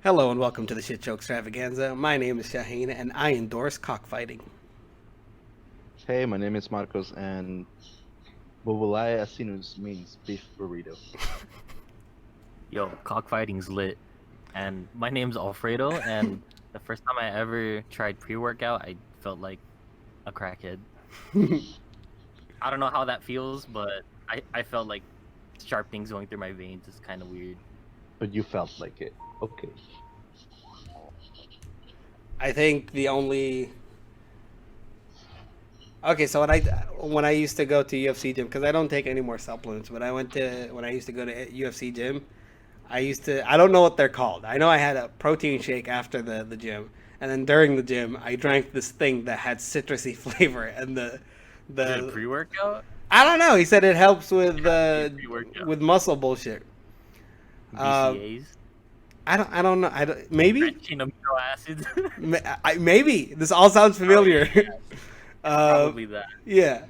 Hello and welcome to the Shitshow Extravaganza. My name is Shaheen and I endorse cockfighting. Hey, my name is Marcos, and Bubulaya Asinus means beef burrito. Yo, cockfighting's lit. And my name's Alfredo, and the first time I ever tried pre-workout, I felt like a crackhead. I don't know how that feels, but I felt like sharp things going through my veins is kind of weird. But you felt like it. Okay. I think the only okay, so when I used to go to UFC gym, because I don't take any more supplements, but when I used to go to UFC gym, I don't know what they're called. I know I had a protein shake after the gym, and then during the gym I drank this thing that had citrusy flavor, and Is it the pre-workout? I don't know. He said it helps Pre-workout. with muscle bullshit. Um, BCAs? I don't know. Maybe Stretching amino acids? maybe this all sounds familiar. Probably that. Yeah,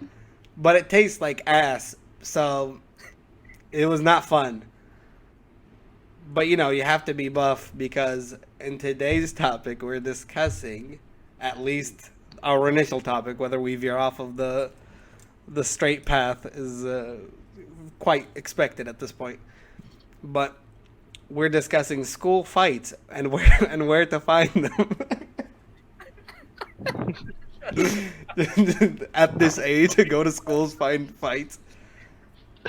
but it tastes like ass, so it was not fun. But you have to be buff because in today's topic we're discussing at least our initial topic, whether we veer off of the straight path is quite expected at this point. But we're discussing school fights and where to find them. At this age, to go to schools, find fights.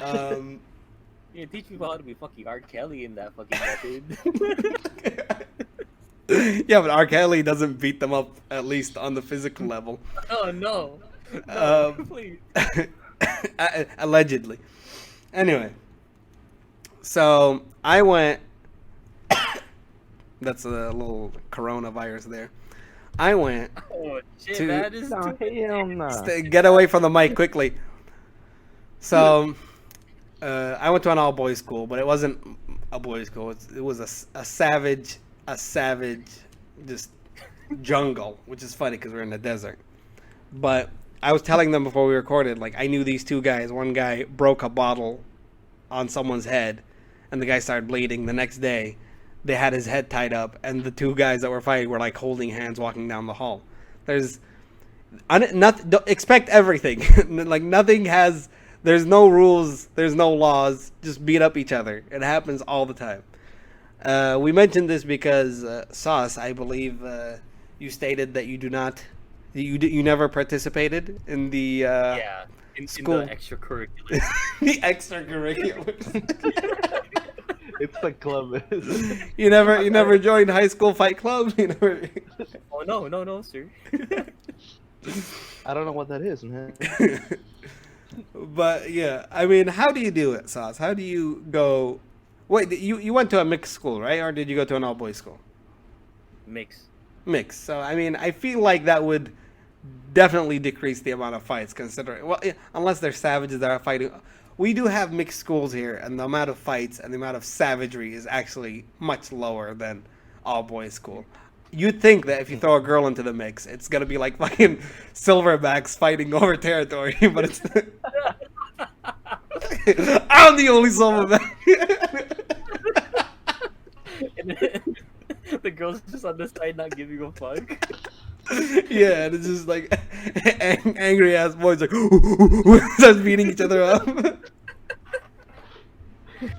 Um, Yeah, teach people how to be fucking R. Kelly in that fucking method. yeah, but R. Kelly doesn't beat them up, at least on the physical level. Oh no. No, Um, please. allegedly. Anyway, so I went. That's a little coronavirus there. I went Oh shit, to that is No, hell nah. get away from the mic quickly. So I went to an all boys school, but it wasn't a boys school. It was a savage, just jungle, which is funny because we're in the desert. But I was telling them before we recorded, like I knew these two guys. One guy broke a bottle on someone's head, and the guy started bleeding. The next day, they had his head tied up, and the two guys that were fighting were like holding hands walking down the hall. There's nothing. Don't expect everything. Like nothing has. There's no rules. There's no laws. Just beat up each other. It happens all the time. We mentioned this because Sauce, I believe, you stated that you do not. You never participated in the yeah, in school. the extracurriculars. the extracurriculars. It's a club. you never joined high school fight club. You never. Oh no, sir. I don't know what that is, man. But yeah, I mean, how do you do it, Sauce? How do you go? Wait, you went to a mixed school, right? Or did you go to an all boys school? Mix. Mixed. So I mean, I feel like that would definitely decrease the amount of fights, considering well, yeah, unless they're savages that are fighting. We do have mixed schools here, and the amount of fights and the amount of savagery is actually much lower than all boys school. You'd think that if you throw a girl into the mix, it's gonna be like fucking silverbacks fighting over territory, but it's. I'm the only silverback. And then the girl's just on the side not giving a fuck. Yeah, and it's just like angry ass boys like starts beating each other up.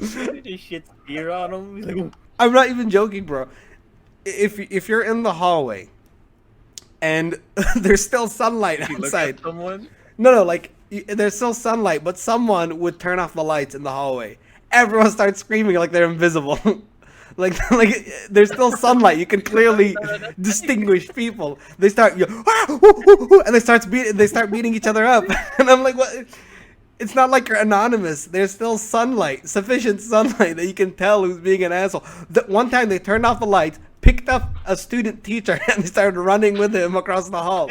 Just shit beer on him. He's like, I'm not even joking, bro. If you're in the hallway and there's still sunlight you look outside, at someone. no, like there's still sunlight, but someone would turn off the lights in the hallway. Everyone starts screaming like they're invisible. like there's still sunlight. You can clearly distinguish people. They start and they start beating each other up. And I'm like, what? It's not like you're anonymous. There's still sunlight, sufficient sunlight that you can tell who's being an asshole. One time they turned off the lights, picked up a student teacher, and they started running with him across the hall.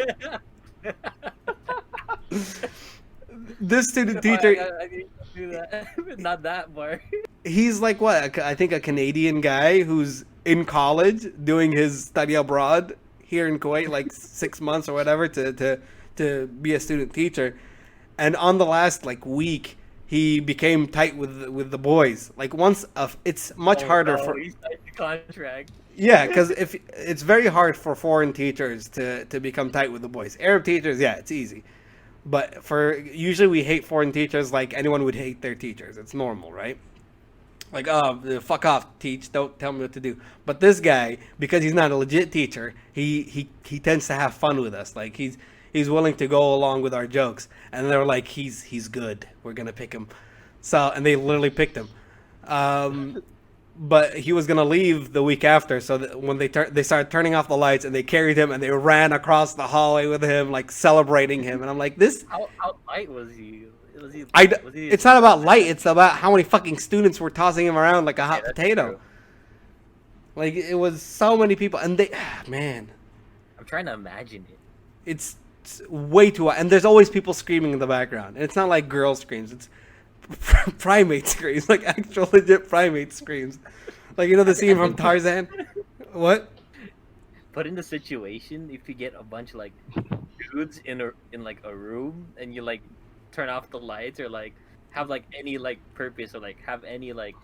This student teacher, I didn't do that. Not that bar. he's like what? I think a Canadian guy who's in college doing his study abroad here in Kuwait, like 6 months or whatever, to be a student teacher. And on the last like week, he became tight with the boys. Like once, it's much harder for. He's typing contract. Yeah, because if it's very hard for foreign teachers to become tight with the boys. Arab teachers, yeah, it's easy. But for usually we hate foreign teachers like anyone would hate their teachers. It's normal, right? Like, oh, fuck off, teach. Don't tell me what to do. But this guy, because he's not a legit teacher, he tends to have fun with us. Like he's willing to go along with our jokes. And they're like, he's good. We're gonna pick him. So and they literally picked him. But he was gonna leave the week after. So that when they started turning off the lights and they carried him and they ran across the hallway with him, like celebrating him. And I'm like, this. How light was he? Was he? It's not about light. It's about how many fucking students were tossing him around like a hot potato. True. Like it was so many people, and man, I'm trying to imagine it. it's way too. And there's always people screaming in the background, and it's not like girl screams. It's primate screams, like actual legit primate screams. Like you know the scene from Tarzan. What? But in the situation, if you get a bunch of like dudes in like a room and you like turn off the lights or like have like any like purpose or like have any like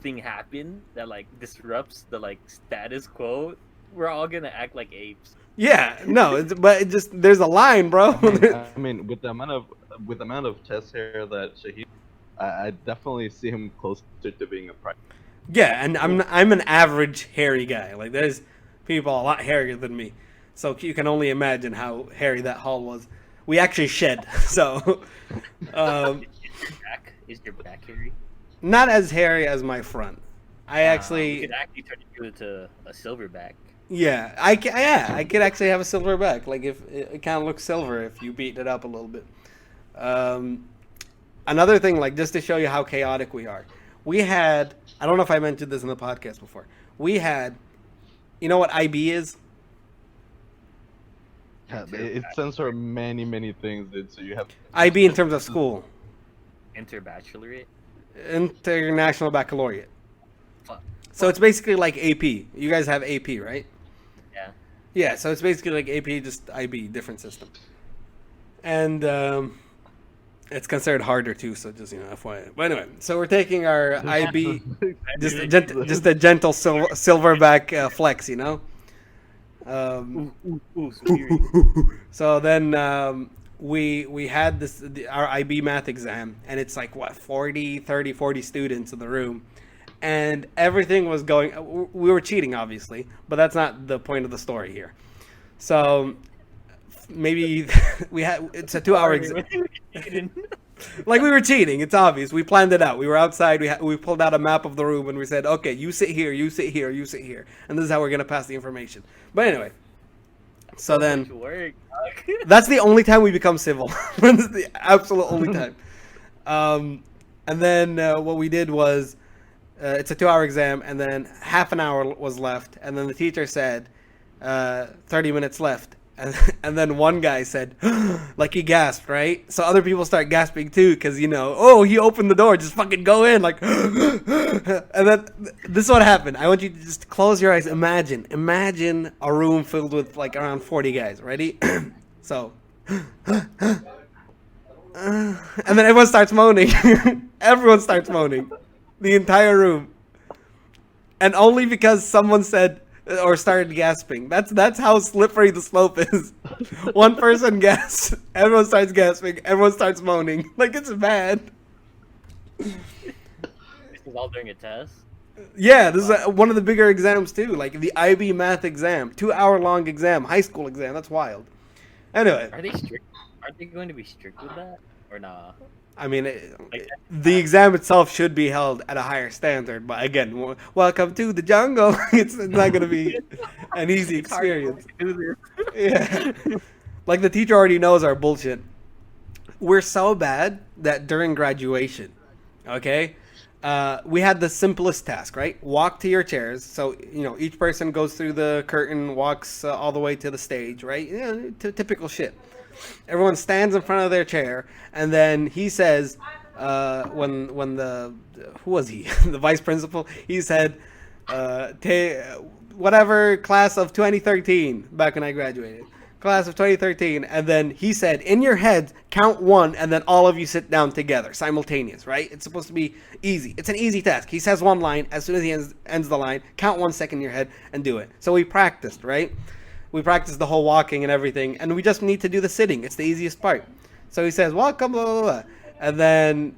thing happen that like disrupts the like status quo, we're all gonna act like apes. Yeah, no, but it just there's a line, bro. I mean, with the amount of chest hair that Shahid, I definitely see him closer to being a prime. Yeah, and I'm an average hairy guy. Like there's people a lot hairier than me, so you can only imagine how hairy that hall was. We actually shed, so Is your back hairy? not as hairy as my front. I You actually, could actually turn you into a silverback. yeah, I could actually have a silver back. Like if it kind of looks silver if you beat it up a little bit. Another thing, like just to show you how chaotic we are, we had. I don't know if I mentioned this in the podcast before. We had, you know what IB is? Yeah, it stands for many things, dude. So you have IB in terms of school, Interbachelorate. International Baccalaureate. Fuck. So it's basically like AP. You guys have AP, right? Yeah. Yeah, so it's basically like AP, just IB, different system. And it's considered harder too, so just, FYI. But anyway, so we're taking our IB, just a gentle silverback flex, So then we had our IB math exam, and it's like, 40 students in the room. And everything was going. We were cheating, obviously, but that's not the point of the story here. So maybe it's a 2-hour exam. Like we were cheating. It's obvious. We planned it out. We were outside. We pulled out a map of the room and we said, "Okay, you sit here, you sit here, you sit here," and this is how we're gonna pass the information. But anyway, so then that's the only time we become civil. That's the absolute only time. And then what we did was. It's a 2-hour exam, and then half an hour was left, and then the teacher said, 30 minutes left, and then one guy said, like he gasped, right? So other people start gasping too, because, oh, he opened the door, just fucking go in, like, and then this is what happened. I want you to just close your eyes, imagine a room filled with, like, around 40 guys, ready? So, and then everyone starts moaning. Everyone starts moaning. The entire room, and only because someone said or started gasping. That's how slippery the slope is. One person gasps, everyone starts gasping, everyone starts moaning. Like it's bad. This is all during a test. Yeah, this is one of the bigger exams too. Like the IB math exam, 2-hour long exam, high school exam. That's wild. Anyway, Are they strict? Are they going to be strict with that or nah? I mean, the exam itself should be held at a higher standard, but again, welcome to the jungle. It's not going to be an easy experience. Yeah. Like the teacher already knows our bullshit. We're so bad that during graduation, okay, we had the simplest task, right? Walk to your chairs. So, each person goes through the curtain, walks all the way to the stage, right? Typical shit. Everyone stands in front of their chair, and then he says, when who was he? The vice principal. He said, whatever class of 2013, back when I graduated, class of 2013, and then he said, in your head, count 1, and then all of you sit down together, simultaneous, right? It's supposed to be easy. It's an easy task. He says one line. As soon as he ends the line, count 1 second in your head and do it. So we practiced, right? We practiced the whole walking and everything, and we just need to do the sitting. It's the easiest part. So he says, welcome, blah, blah, blah. And then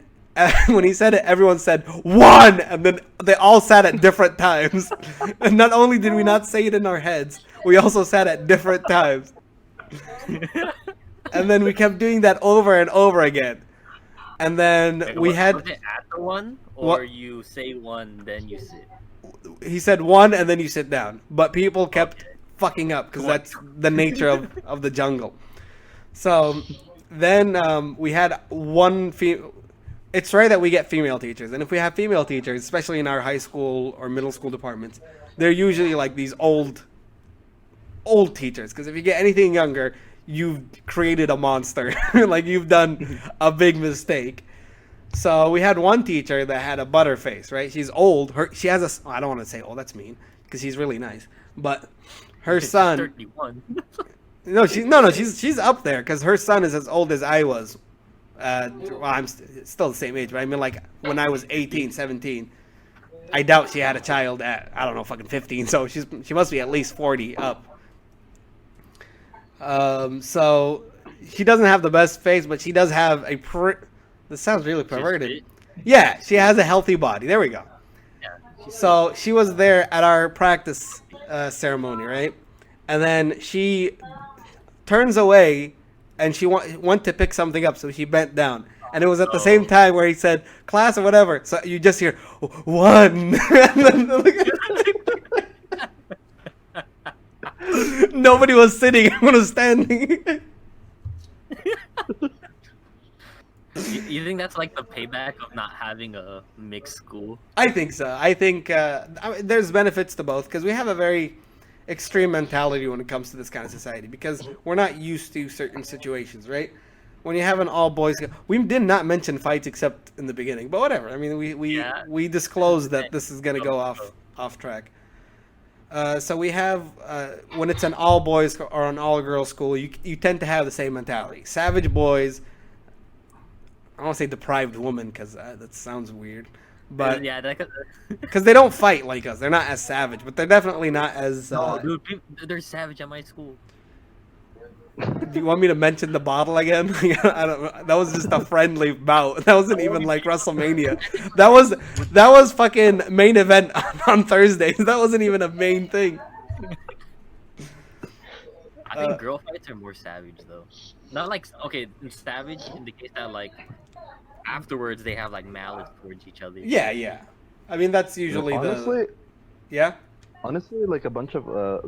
when he said it, everyone said, 1! And then they all sat at different times. And not only did we not say it in our heads, we also sat at different times. And then we kept doing that over and over again. And then Wait, we had... Was it after 1? Or What? you say 1, then you sit? He said 1 and then you sit down. But people kept Okay. fucking up because that's the nature of the jungle. So then we had one it's rare that we get female teachers. And if we have female teachers, especially in our high school or middle school departments, they're usually like these old teachers. Because if you get anything younger, you've created a monster. Like you've done a big mistake. So we had one teacher that had a butterface, right? She's old. She has I don't want to say old. That's mean because she's really nice. But her son. 31. No, she's up there because her son is as old as I was. Well, I'm still the same age, but I mean, like when I was 18, 17, I doubt she had a child at I don't know, fucking 15. So she must be at least 40 up. So she doesn't have the best face, but she does have a. This sounds really perverted. Yeah, she has a healthy body. There we go. Yeah. So she was there at our practice ceremony, right? And then she turns away, and she went to pick something up, so she bent down. And it was at the same time where he said, class or whatever. So you just hear, 1. And then, nobody was sitting, everyone was standing. You think that's like the payback of not having a mixed school? I think so. I think there's benefits to both because we have a very extreme mentality when it comes to this kind of society because we're not used to certain situations, right? When you have an all boys, we did not mention fights except in the beginning, but whatever. I mean, we disclosed that this is gonna go off track. So we have when it's an all boys or an all girls school, you tend to have the same mentality. Savage boys. I don't want to say deprived women because that sounds weird, but yeah, because they don't fight like us, they're not as savage, but they're definitely not as. No, dude, they're savage at my school. Do you want me to mention the bottle again? I don't. That was just a friendly bout. That wasn't even like WrestleMania. That was fucking main event on Thursdays. That wasn't even a main thing. I think girl fights are more savage though. Not like savage in the case that like afterwards they have like malice towards each other. Yeah. I mean that's usually honestly, yeah. Honestly, like a bunch of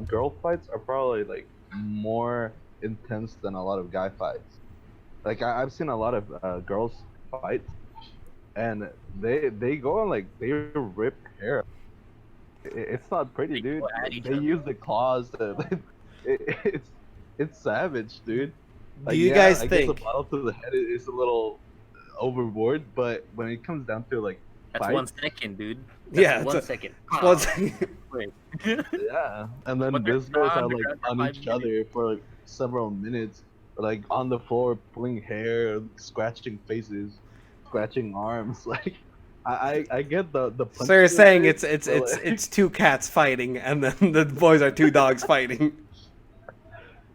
girl fights are probably like more intense than a lot of guy fights. Like I've seen a lot of girls fights, and they go on like they rip hair. It's not pretty, dude. They use the claws. It's savage, dude. Like, Do you guys I think guess a bottle to the head is a little overboard, but when it comes down to like That's fights, 1 second, dude. That's Yeah, 1 second. Wait. yeah, and then But they're these girls are on the like ground for on 5 each other for like several minutes, like on the floor, pulling hair, scratching faces, scratching arms. Like, I get the. So you're saying punches, it's two cats fighting and then the boys are two dogs fighting.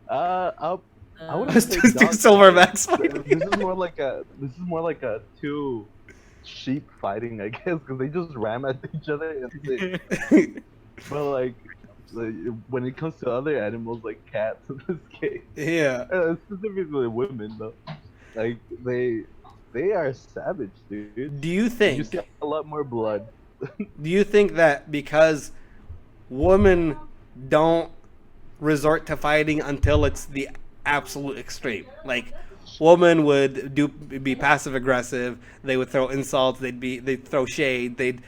I wouldn't It's say two dogs silverbacks fighting. fighting. This is more like a two sheep fighting, I guess, because they just ram at each other. And but like when it comes to other animals like cats in this case, Yeah. specifically women though, like they are savage, dude. Do you You think see a lot more blood. Do you think that because women don't resort to fighting until it's the absolute extreme, like women would be passive aggressive, they would throw insults, they'd throw shade, they'd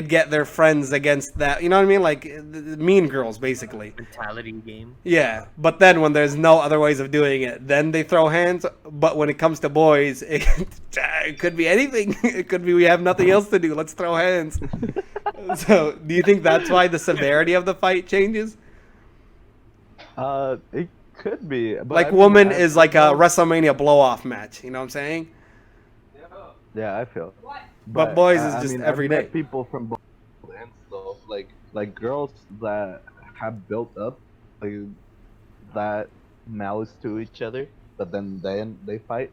get their friends against that, you know what I mean, like the mean girls basically. Mentality game. Yeah, but then when there's no other ways of doing it, then they throw hands. But when it comes to boys, it could be anything. It could be we have nothing else to do. Let's throw hands. So, do you think that's why the severity of the fight changes? It could be, but Like I mean, woman at is some like a point, WrestleMania blow off match. You know what I'm saying? yeah, I feel. But But boys is I just mean, I've every day. met people from both ends though, like girls that have built up like that malice to each other, but then they fight.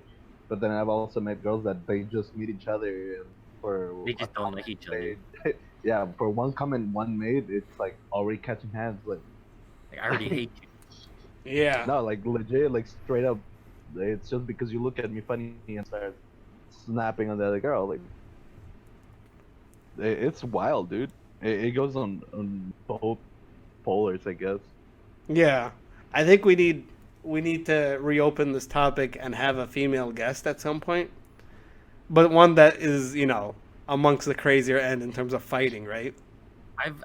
But then I've also met girls that they just meet each other and for They a just don't comment like each other. made, yeah, for one comment one made, it's like already catching hands. Like Like I already hate you. Yeah. no, like legit, like straight up. It's just because you look at me funny and start snapping on the other girl. Like it's wild, dude. It goes on both polars, I guess. Yeah. I think we need to reopen this topic and have a female guest at some point. But one that is, amongst the crazier end in terms of fighting, right?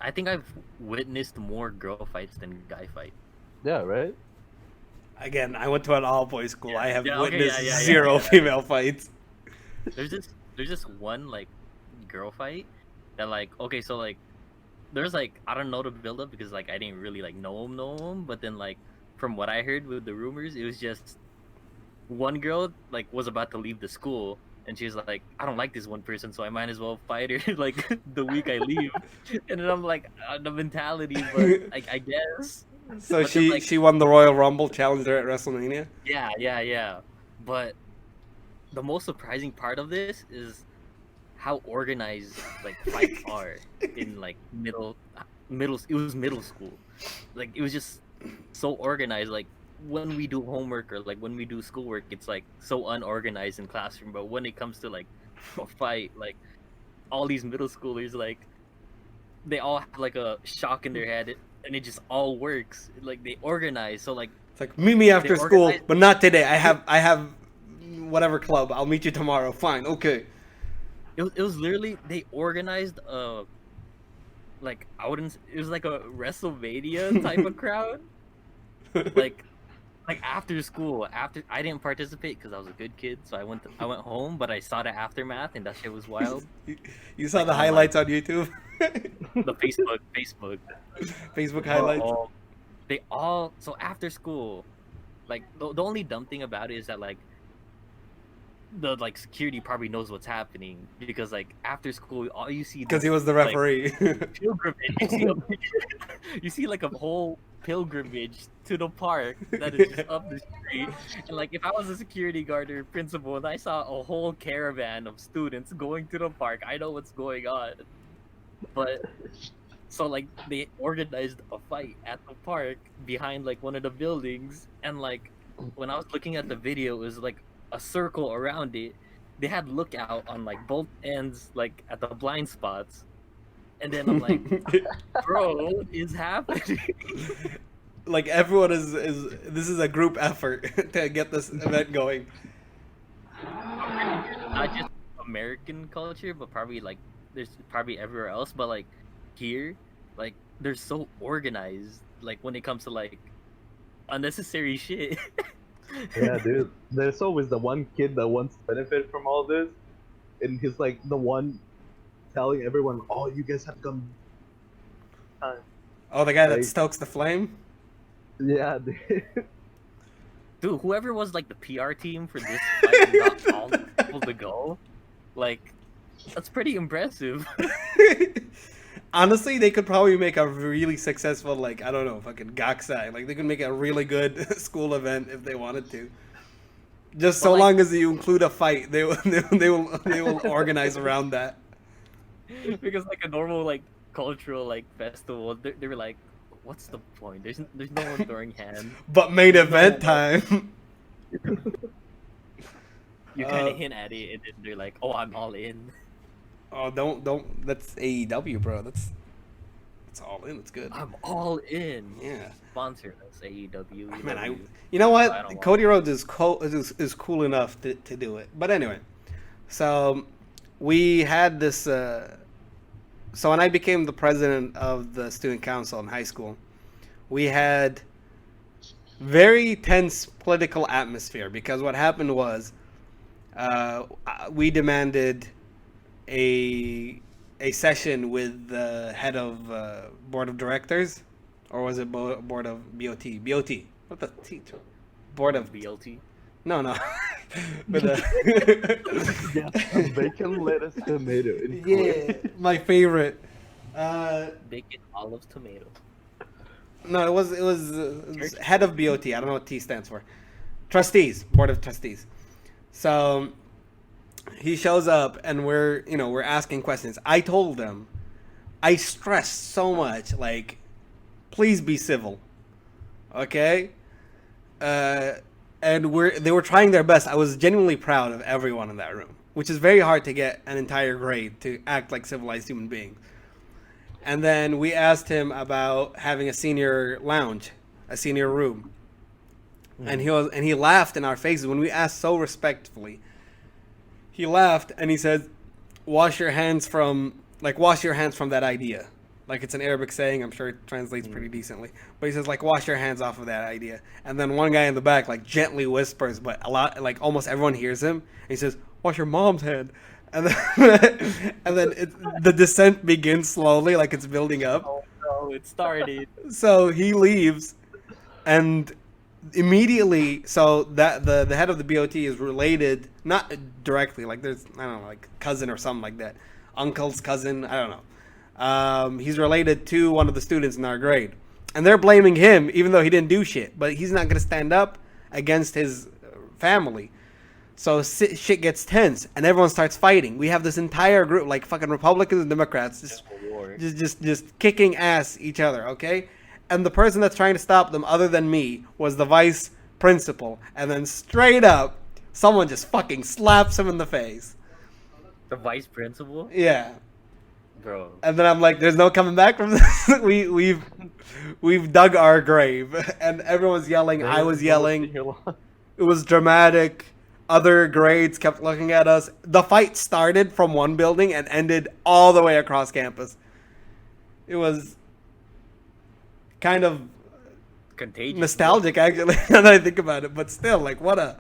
I think I've witnessed more girl fights than guy fights. Yeah, right. Again, I went to an all boys school. I have Yeah, okay, witnessed yeah, zero yeah. female fights. There's this one like girl fight that like okay so like there's like I don't know the build up because like I didn't really like know him but then like from what I heard with the rumors it was just one girl like was about to leave the school and she's like I don't like this one person so I might as well fight her like the week I leave and then I'm like the mentality but I guess So but then, she like, she won the Royal Rumble, challenged her at WrestleMania. yeah but the most surprising part of this is how organized like fights are in like middle it was middle school like it was just so organized like when we do homework or like when we do schoolwork it's like so unorganized in classroom but when it comes to like a fight like all these middle schoolers like they all have like a shock in their head and it just all works like they organize so like It's like meet me after They school, organize- but not today. I have whatever club. I'll meet you tomorrow. Fine, okay. it was literally they organized like I wouldn't it was like a WrestleMania type of crowd like after school after I didn't participate because I was a good kid so I went home but I saw the aftermath and that shit was wild You saw Like the online. highlights on YouTube, the Facebook Facebook they highlights. all so after school like the only dumb thing about it is that like the like security probably knows what's happening because like after school all you see Because he was the like, referee. pilgrimage. You see like a whole pilgrimage to the park that is just up the street. And like if I was a security guard or principal and I saw a whole caravan of students going to the park, I know what's going on. But so like they organized a fight at the park behind like one of the buildings and like when I was looking at the video it was like a circle around it. They had lookout on like both ends like at the blind spots. And then I'm like, bro, what is happening? Like everyone is this is a group effort to get this event going. Not just American culture, but probably like there's probably everywhere else. But like here, like they're so organized. Like when it comes to like unnecessary shit. Yeah, dude. There's always the one kid that wants to benefit from all this, and he's like the one telling everyone, "Oh, you guys have come." Oh, the guy that Like- stokes the flame. Yeah, dude. Dude, whoever was like the PR team for this fight and got all the people to go, like that's pretty impressive. Honestly, they could probably make a really successful, like, I don't know, fucking Gaksai. Like, they could make a really good school event if they wanted to. Just so Well, like- long as you include a fight, they will organize around that. Because like a normal like cultural like festival, they were like, what's the point? There's no one throwing hands. But main event time. You kind Uh, of hint at it, and then they're like, "Oh, I'm all in." Oh, don't. That's AEW, bro. That's all in. That's good. I'm all in. Yeah. Sponsor us, AEW. Man, you know I what? don't Cody Rhodes is cool enough to do it. But anyway, so we had this. So when I became the president of the student council in high school, we had very tense political atmosphere because what happened was we demanded a session with the head of board of directors or was it board of BOT? BOT. What the teacher? Board of BLT. No. With Yeah, bacon, lettuce, tomato. yeah, my favorite. Bacon, olives, tomato. No, it was head of BOT. I don't know what T stands for. Trustees, board of trustees. So he shows up and we're asking questions. I told them, I stressed so much, like, please be civil, okay? And they were trying their best. I was genuinely proud of everyone in that room, which is very hard to get an entire grade to act like civilized human beings. And then we asked him about having a senior lounge, a senior room. And he laughed in our faces when we asked so respectfully. He laughed and he said, wash your hands from that idea. Like, it's an Arabic saying, I'm sure it translates pretty decently. But he says, like, wash your hands off of that idea. And then one guy in the back, like, gently whispers, but a lot, like, almost everyone hears him. And he says, wash your mom's hand. And then the descent begins slowly, like it's building up. Oh no, it started. So he leaves, and immediately, so that the head of the BOT is related, not directly, like there's, I don't know, like cousin or something like that, uncle's cousin, I don't know. He's related to one of the students in our grade, and they're blaming him even though he didn't do shit. But he's not gonna stand up against his family. So shit gets tense, and everyone starts fighting. We have this entire group, like fucking Republicans and Democrats, just kicking ass each other, okay? And the person that's trying to stop them, other than me, was the vice principal. And then straight up, someone just fucking slaps him in the face. The vice principal? Yeah. Bro. And then I'm like, there's no coming back from this. we've dug our grave, and everyone's yelling. I was yelling. It was dramatic. Other grades kept looking at us. The fight started from one building and ended all the way across campus. It was kind of Contagious. nostalgic, actually, now that I think about it. But still, like, what a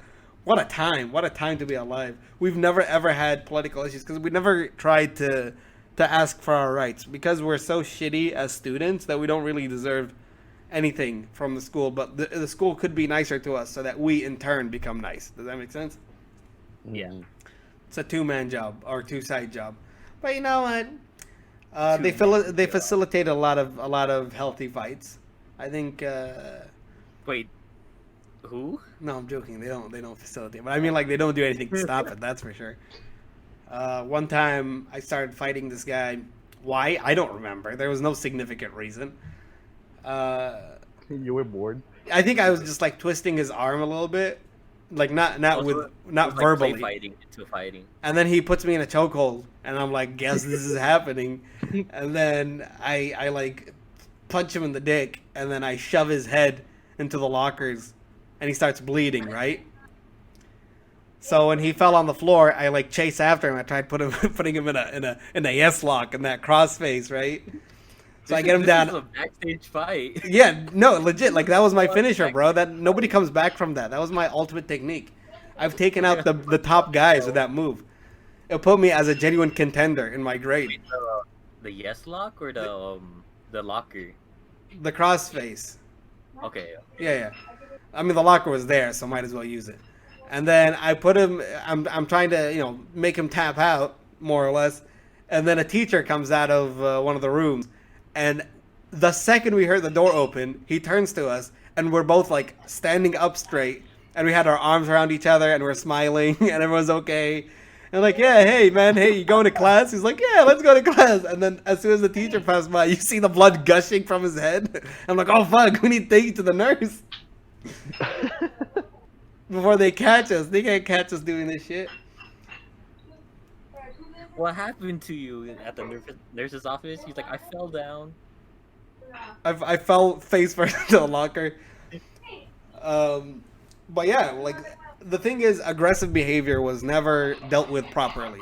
time. What a time to be alive. We've never, ever had political issues because we never tried to ask for our rights because we're so shitty as students that we don't really deserve anything from the school, but the school could be nicer to us so that we in turn become nice. Does that make sense? Yeah. It's a two-man job or two-side job. But you know what? They facilitate a lot of healthy fights. I think Wait. Who? no, I'm joking. They don't facilitate. But I mean, like, they don't do anything to stop it, that's for sure. One time I started fighting this guy. Why? I don't remember. There was no significant reason. You were bored. I think I was just like twisting his arm a little bit, like not verbally. Play fighting into fighting. And then he puts me in a chokehold, and I'm like, guess this is happening. And then I like punch him in the dick, and then I shove his head into the lockers, and he starts bleeding, right? So when he fell on the floor, I like chase after him. I tried putting him in a yes lock in that crossface, right? So I get him down. This is a backstage fight. Yeah, no, legit. Like, that was my finisher, bro. That nobody comes back from that. That was my ultimate technique. I've taken out the top guys with that move. It put me as a genuine contender in my grade. Wait, the yes lock or the locker? The crossface. Okay. Yeah. I mean, the locker was there, so might as well use it. And then I put him. I'm trying to make him tap out more or less. And then a teacher comes out of one of the rooms. And the second we heard the door open, he turns to us, and we're both like standing up straight, and we had our arms around each other, and we're smiling, and everyone's okay. And like, yeah, hey man, hey, you going to class? He's like, yeah, let's go to class. And then as soon as the teacher passed by, you see the blood gushing from his head. I'm like, oh fuck, we need to take you to the nurse before they catch us. They can't catch us doing this shit. What happened to you at the nurse's office? He's like, I fell down. I fell face first into the locker. But yeah, like, the thing is, aggressive behavior was never dealt with properly.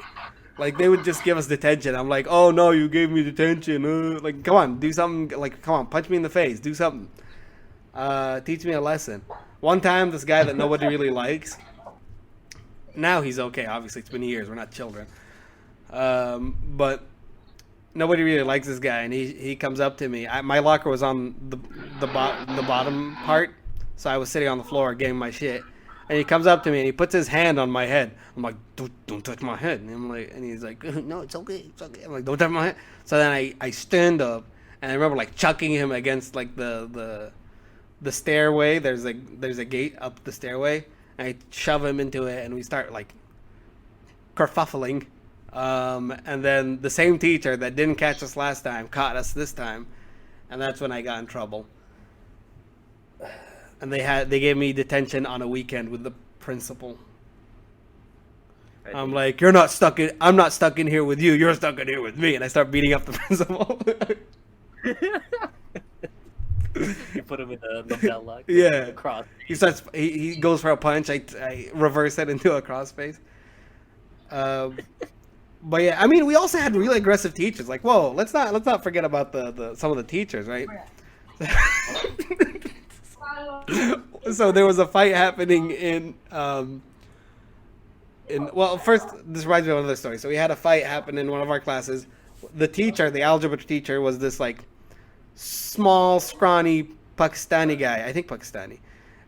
Like, they would just give us detention. I'm like, oh no, you gave me detention. Like, come on, do something. Like, come on, punch me in the face. Do something. Teach me a lesson. One time, this guy that nobody really likes. Now he's okay. Obviously, it's been years. We're not children. But nobody really likes this guy, and he comes up to me. My locker was on the bottom part, so I was sitting on the floor getting my shit. And he comes up to me and he puts his hand on my head. I'm like, don't touch my head. And he's like, no, it's okay, it's okay. I'm like, don't touch my head. So then I stand up, and I remember like chucking him against like the stairway. There's a gate up the stairway, and I shove him into it, and we start like kerfuffling. And then the same teacher that didn't catch us last time caught us this time, and that's when I got in trouble. And they gave me detention on a weekend with the principal. I'm like, I'm not stuck in here with you. You're stuck in here with me. And I start beating up the principal. You put him in the belt lock. Yeah. Cross. He goes for a punch. I reverse it into a crossface. But yeah, I mean, we also had really aggressive teachers. Like, whoa, let's not forget about the some of the teachers, right? So there was a fight happening well, first, this reminds me of another story. So we had a fight happen in one of our classes. The teacher, the algebra teacher, was this like small, scrawny Pakistani guy. I think Pakistani.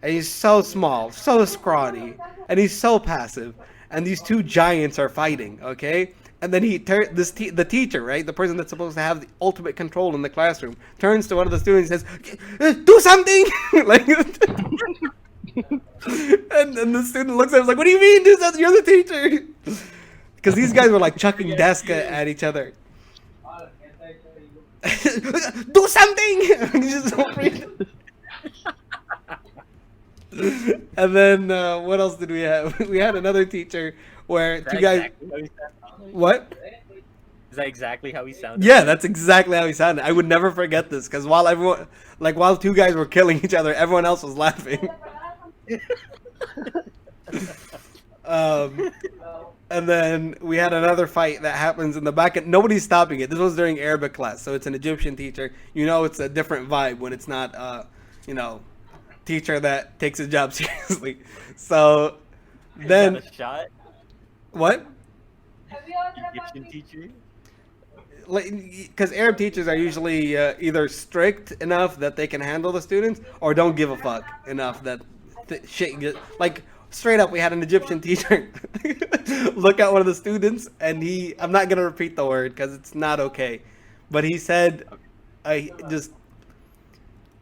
And he's so small, so scrawny, and he's so passive. And these two giants are fighting, okay? And then the teacher, right, the person that's supposed to have the ultimate control in the classroom, turns to one of the students and says, "Do something!" Like, and the student looks at him like, "What do you mean, do something? You're the teacher." Because these guys were like chucking desks at each other. Do something! And then what else did we have? We had another teacher where two guys. What? Is that exactly how he sounded? Yeah, that's exactly how he sounded. I would never forget this because while two guys were killing each other, everyone else was laughing. And then we had another fight that happens in the back, and nobody's stopping it. This was during Arabic class, so it's an Egyptian teacher. You know, it's a different vibe when it's not, teacher that takes his job seriously. So then, a shot? What? Egyptian teacher? Because Arab teachers are usually either strict enough that they can handle the students, or don't give a fuck enough that shit gets like. Straight up, we had an Egyptian teacher look at one of the students, and I'm not going to repeat the word because it's not okay, but he said just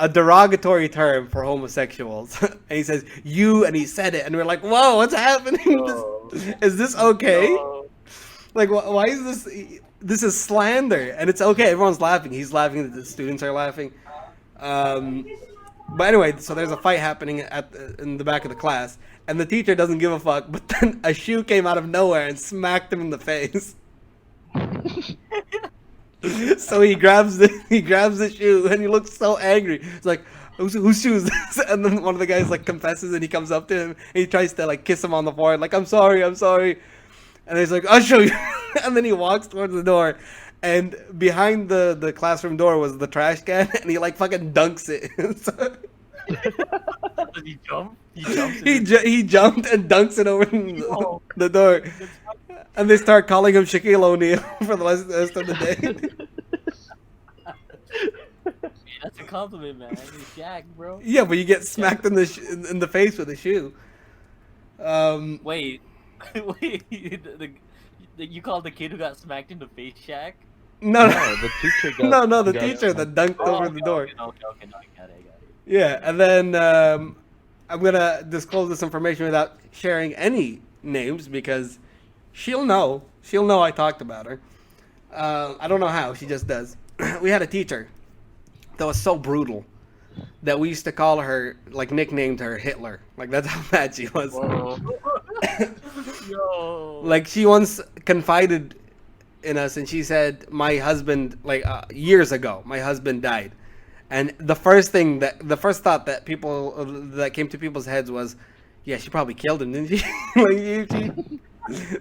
a derogatory term for homosexuals. And he says, "you," and he said it, and we're like, whoa, what's happening? No. Is this okay? No. Like, why is this? This is slander, and it's okay. Everyone's laughing. He's laughing. The students are laughing. But anyway, so there's a fight happening in the back of the class, and the teacher doesn't give a fuck, but then a shoe came out of nowhere and smacked him in the face. So he grabs the shoe, and he looks so angry. He's like, whose shoe is this? And then one of the guys like confesses, and he comes up to him, and he tries to like kiss him on the forehead, like, I'm sorry. And he's like, I'll show you. And then he walks towards the door, and behind the classroom door was the trash can, and he like fucking dunks it. Did he jump? He jumped and dunks it over the door. And they start calling him Shaquille O'Neal for the rest of the day. That's a compliment, man. He's Shaq, bro. Yeah, but you get smacked in the face with a shoe. Wait. You called the kid who got smacked in the face Shaq? No, the teacher the teacher that dunked over the door. Okay, no, I got it. Yeah, and then I'm gonna disclose this information without sharing any names because she'll know I talked about her. I don't know how, she just does. We had a teacher that was so brutal that we used to call her, like, nicknamed her Hitler. Like, that's how bad she was. Yo. Like, she once confided in us, and she said, my husband, like, years ago, my husband died. And the first thought that came to people's heads was, yeah, she probably killed him, didn't she?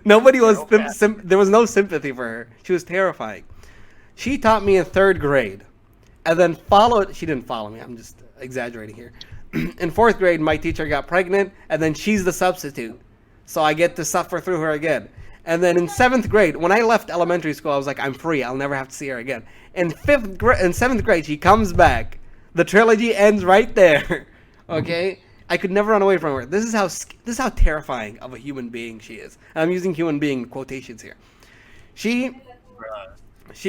Nobody was, there was no sympathy for her. She was terrifying. She taught me in 3rd grade. And then she didn't follow me, I'm just exaggerating here. In 4th grade, my teacher got pregnant, and then she's the substitute. So I get to suffer through her again. And then in 7th grade, when I left elementary school, I was like, I'm free. I'll never have to see her again. In 7th grade, she comes back. The trilogy ends right there. Okay? I could never run away from her. This is how terrifying of a human being she is. And I'm using human being in quotations here. She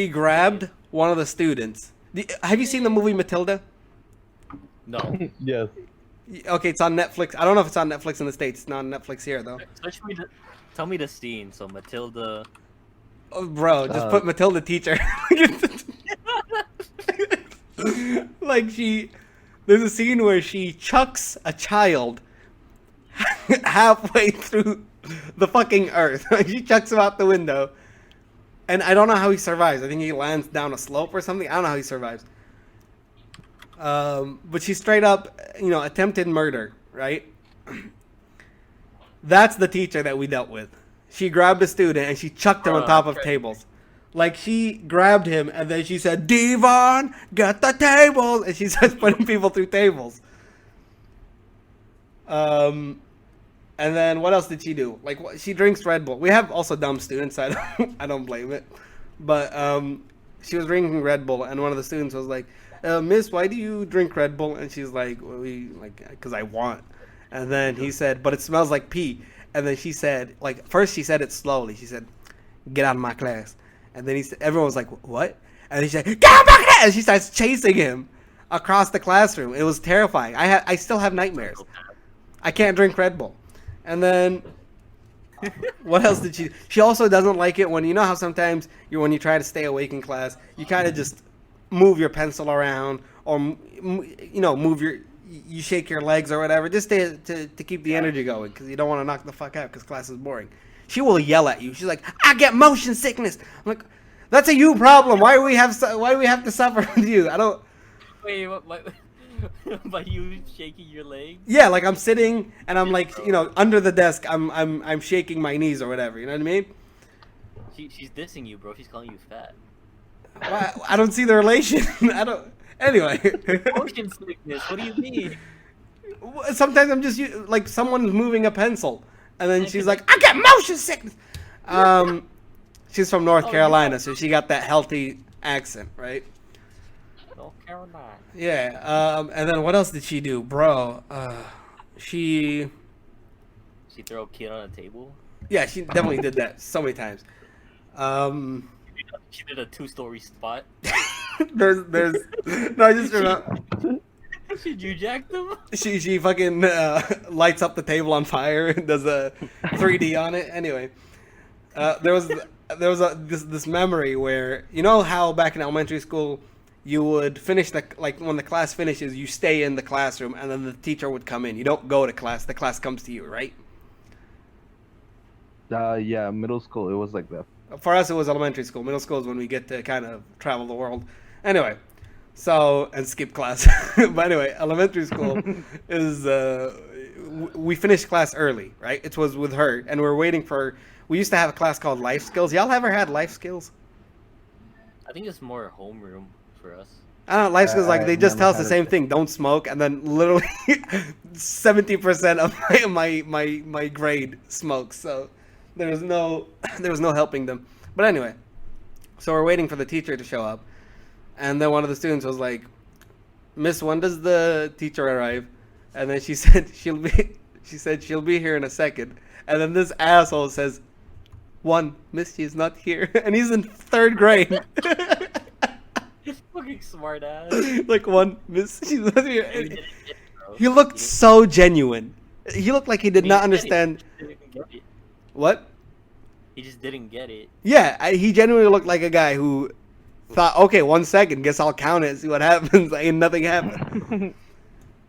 grabbed one of the students. Have you seen the movie Matilda? No. Yes. Okay, it's on Netflix. I don't know if it's on Netflix in the States. It's not on Netflix here, though. Tell me the scene. So Matilda. Oh, bro, just put Matilda teacher. Like there's a scene where she chucks a child halfway through the fucking earth. She chucks him out the window. And I don't know how he survives. I think he lands down a slope or something. I don't know how he survives. But she straight up, attempted murder, right? That's the teacher that we dealt with. She grabbed a student and she chucked him on top of tables. Like, she grabbed him and then she said, Devon, get the tables! And she starts putting people through tables. And then what else did she do? Like, she drinks Red Bull. We have also dumb students. I don't blame it. But she was drinking Red Bull and one of the students was like, Miss, why do you drink Red Bull? And she's like, because I want. And then he said, but it smells like pee. And then she said, first she said it slowly. She said, get out of my class. And then everyone was like, what? And then she said, get out of my class! And she starts chasing him across the classroom. It was terrifying. I still have nightmares. I can't drink Red Bull. And then, what else did she do? She also doesn't like it when, you know how sometimes when you try to stay awake in class, you kind of just move your pencil around or, you shake your legs or whatever just to keep the energy going because you don't want to knock the fuck out because class is boring. She will yell at you. She's like, I get motion sickness. I'm like, that's a you problem. Why do we have to suffer with you? I don't. Wait, what? By you shaking your legs? Yeah, like I'm sitting and I'm like, under the desk. I'm shaking my knees or whatever. You know what I mean? She's dissing you, bro. She's calling you fat. Well, I don't see the relation. I don't. Anyway. Motion sickness. What do you mean? Sometimes I'm just like someone's moving a pencil, and then she's like, "I get motion sickness." She's from North Carolina, so she got that healthy accent, right? North Carolina. Yeah. And then what else did she do, bro? She throw a kid on a table. Yeah, she definitely did that so many times. She did a 2-story spot. there's no, I just remember. Should you jack them? She fucking lights up the table on fire and does a 3D on it. Anyway, there was this memory where, you know how back in elementary school you would finish when the class finishes, you stay in the classroom and then the teacher would come in. You don't go to class; the class comes to you, right? Yeah, middle school it was like that. For us, it was elementary school. Middle school is when we get to kind of travel the world. Anyway, and skip class. But anyway, elementary school is we finished class early, right? It was with her, and we were waiting for. We used to have a class called life skills. Y'all ever had life skills? I think it's more homeroom for us. I don't know. Life skills they just tell us the same thing: don't smoke, and then literally 70% of my grade smokes. So there was no helping them. But anyway, so we're waiting for the teacher to show up, and then one of the students was like, "Miss, when does the teacher arrive?" And then she said she'll be here in a second. And then this asshole says, "Miss, she's not here," and he's in 3rd grade. Fucking smart ass. Like, Miss, she's not here. He looked so genuine. He looked like he did not understand. What? He just didn't get it. Yeah, he genuinely looked like a guy who thought, okay, 1 second, guess I'll count it, see what happens. Ain't nothing happened.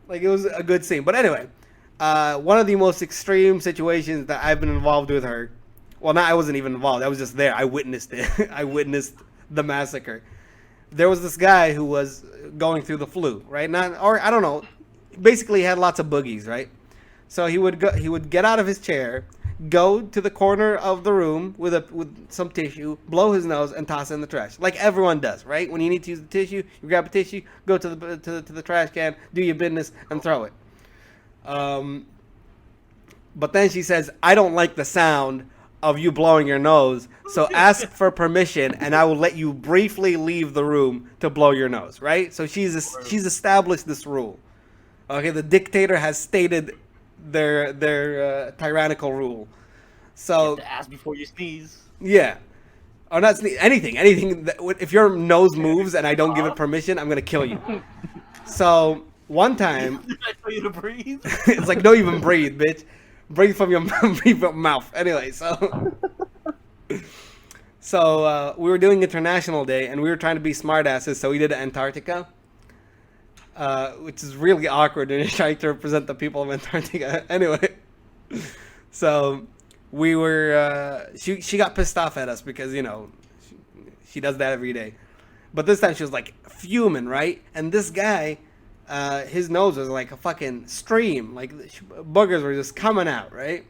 Like, it was a good scene. But anyway, one of the most extreme situations that I've been involved with her. Well, I wasn't even involved. I was just there. I witnessed it. I witnessed the massacre. There was this guy who was going through the flu, right? I don't know. Basically, he had lots of boogies, right? So he would get out of his chair, go to the corner of the room with some tissue, blow his nose, and toss it in the trash, like everyone does, right? When you need to use the tissue, you grab a tissue, go to the trash can, do your business, and throw it. But then she says, "I don't like the sound of you blowing your nose. So ask for permission, and I will let you briefly leave the room to blow your nose. Right? So she's established this rule. Okay, the dictator has stated their tyrannical rule. You So have to ask before you sneeze. yeah, or not anything. That, if your nose moves and I don't give it permission, I'm gonna kill you. So one time, Did I tell you to breathe? it's like don't even breathe, bitch. Breathe from your breathe from mouth. Anyway, so we were doing International Day and we were trying to be smartasses, so we did Antarctica. Which is really awkward when you're trying to represent the people of Antarctica. Anyway, so we were. She got pissed off at us because she does that every day, but this time she was like fuming, right? And this guy, his nose was like a fucking stream, like boogers were just coming out, right?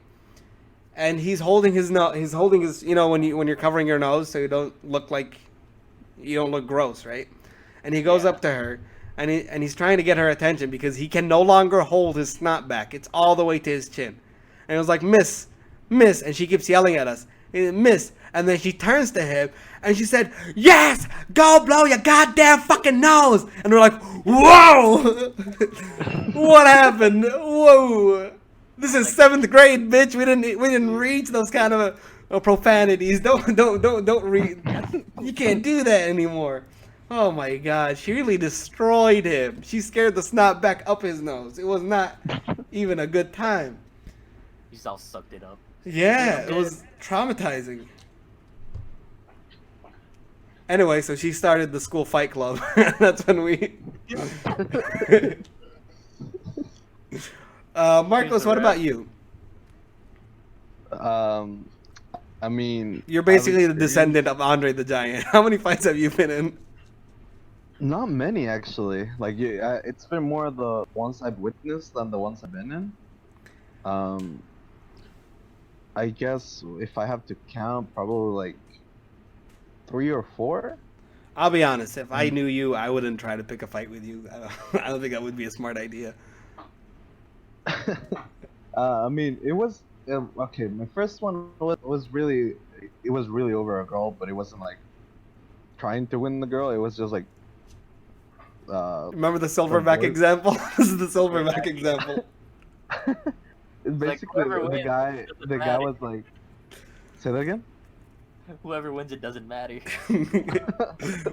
And he's holding his nose. He's holding his, when you're covering your nose so you don't look gross, right? And he goes up to her. And he's trying to get her attention because he can no longer hold his snot back. It's all the way to his chin. And it was like, miss. And she keeps yelling at us. Miss. And then she turns to him and she said, yes, go blow your goddamn fucking nose. And we're like, whoa. What happened? Whoa. This is 7th grade, bitch. We didn't reach those kind of profanities. Don't read. You can't do that anymore. Oh my god, she really destroyed him. She scared the snot back up his nose. It was not even a good time. You just all sucked it up. Yeah, it was traumatizing. Anyway, so she started the school fight club. That's when we... Marcos, what about you? I mean... You're basically the descendant of Andre the Giant. How many fights have you been in? Not many, actually. Like, yeah, it's been more the ones I've witnessed than the ones I've been in. I guess if I have to count, probably like 3 or 4. I'll be honest. If I knew you, I wouldn't try to pick a fight with you. I don't think that would be a smart idea. I mean, it was okay. My first one was really over a girl, but it wasn't like trying to win the girl. It was just like. Remember the silverback example? This is the silverback example. Basically, the guy was like, say that again? Whoever wins it doesn't matter.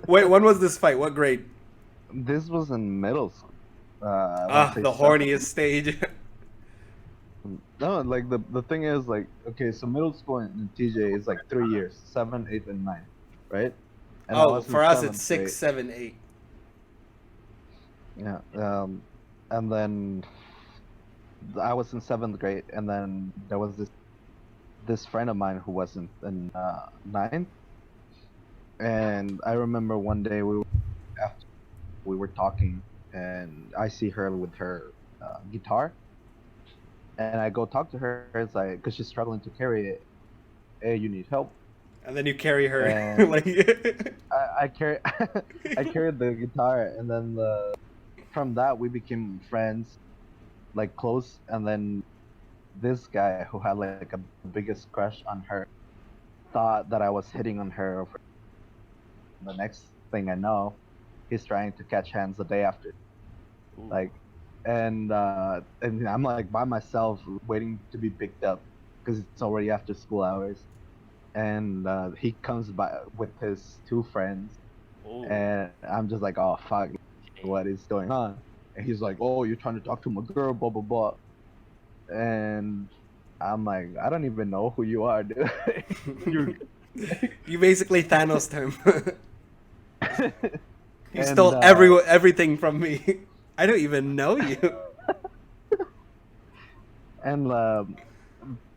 Wait, when was this fight? What grade? This was in middle school. The horniest stage. No, like the thing is like, okay, so middle school in TJ is like 3 years, 7, 8, and 9, right? And for us it's 6, 7, 8. Yeah, and then I was in 7th grade, and then there was this friend of mine who was in 9th, and I remember one day after we were talking, and I see her with her guitar, and I go talk to her. It's like, because she's struggling to carry it. Hey, you need help? And then you carry her. Like I carried the guitar, and then from that we became friends, like close. And then this guy who had like a biggest crush on her thought that I was hitting on her. The next thing I know, he's trying to catch hands the day after. Ooh. Like, and I'm like by myself waiting to be picked up because it's already after school hours. And he comes by with his 2 friends. Ooh. And I'm just like, oh fuck, what is going on? And he's like, oh, you're trying to talk to my girl, blah blah blah. And I'm like, I don't even know who you are, dude. You basically Thanos'd him. You And, stole everything from me. I don't even know you. And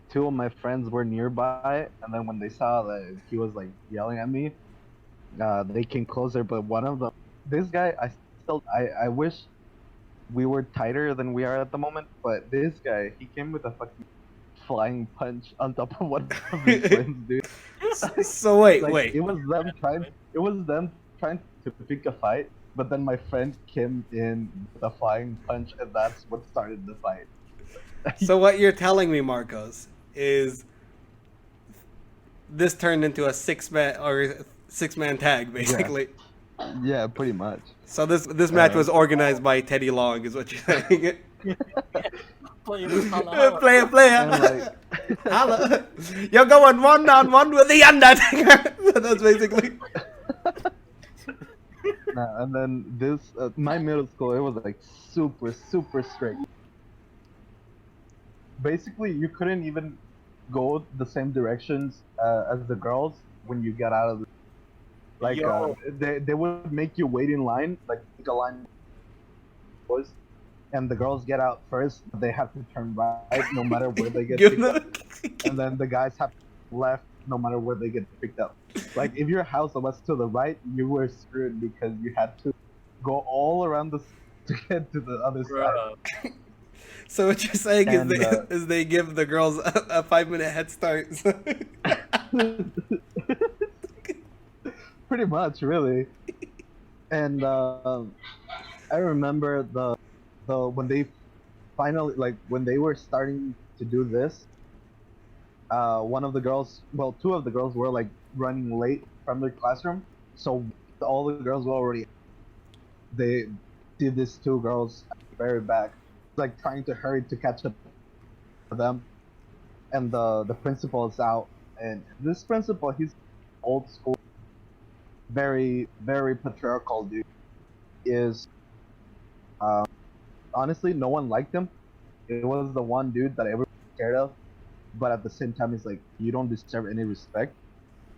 2 of my friends were nearby, and then when they saw that he was like yelling at me, they came closer. But one of them, this guy, I wish we were tighter than we are at the moment. But this guy, he came with a fucking flying punch on top of one of his friends, dude. So wait. It was them trying to pick a fight, but then my friend came in with a flying punch, and that's what started the fight. So what you're telling me, Marcos, is this turned into a six-man tag, basically. Yeah, pretty much. So this match was organized by Teddy Long, is what you're saying. Players, holla, holla. Player. And like, Holla. You're going 1-on-1 with the Undertaker. That's basically. and then this, my middle school, it was like super strict. Basically, you couldn't even go the same directions as the girls when you got out of the. Like, Yo. they would make you wait in line, like make a line, boys, and the girls get out first. But they have to turn right no matter where they get picked up, and then the guys have to left no matter where they get picked up. Like, if your house was to the right, you were screwed because you had to go all around the to get to the other side. Bruh. So what you're saying And, is they give the girls a 5-minute head start. Pretty much, really. And I remember the when they finally, like, when they were starting to do this, one of the girls, well, two of the girls were like running late from their classroom, so all the girls were already. They see these two girls at the very back, like trying to hurry to catch up to them, and the principal is out, and this principal, he's old school, very patriarchal dude. Is honestly, no one liked him. It was the one dude that everyone was scared of, but at the same time, he's like, you don't deserve any respect,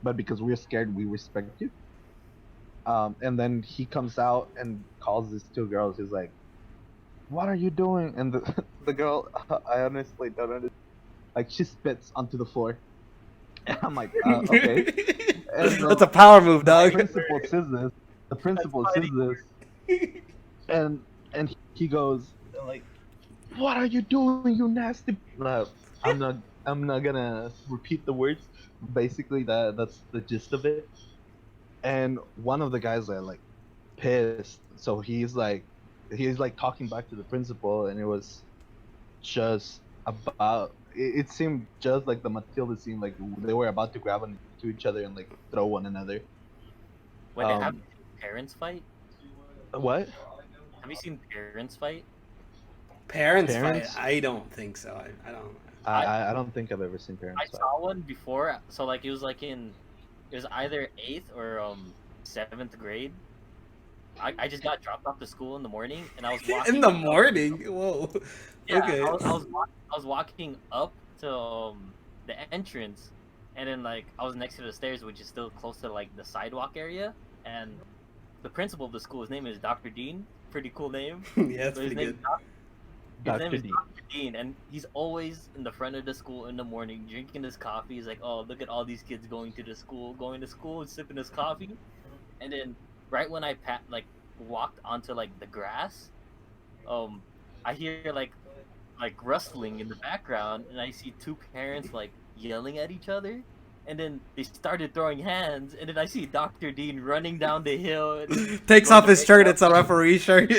but because we're scared, we respect you. And then he comes out and calls these two girls. He's like, "What are you doing?" And the girl, I honestly don't understand. Like, she spits onto the floor. And I'm like, okay. And, That's a power move, the dog. principal says this. The principal says this, and he goes like, "What are you doing, you nasty?" No, I'm not gonna repeat the words. Basically, that's the gist of it. And one of the guys are like pissed, so he's like talking back to the principal, and it was just about. It seemed just like the Matilda scene, like they were about to grab to each other and like throw one another. Wait, have you seen parents fight? What? Have you seen parents fight? Parents Parents? fight? I don't think so. I don't. I don't think I've ever seen parents I fight. saw one before, so like it was either 8th or 7th grade. I just got dropped off to school in the morning, and I was walking In the morning? Whoa. Yeah, Okay. I was walking up to the entrance, and then like I was next to the stairs, which is still close to like the sidewalk area, and the principal of the school, his name is Dr. Dean. Pretty cool name. Yeah, that's So his pretty name good. His name Dr. is D. Dr. Dean, and he's always in the front of the school in the morning drinking his coffee. He's like, "Oh, look at all these kids going to school, and sipping his coffee." And then right when I walked onto like the grass, I hear like rustling in the background, and I see two parents like yelling at each other. And then they started throwing hands, and then I see Dr. Dean running down the hill. And Takes going off to his make shirt. up. It's a referee shirt.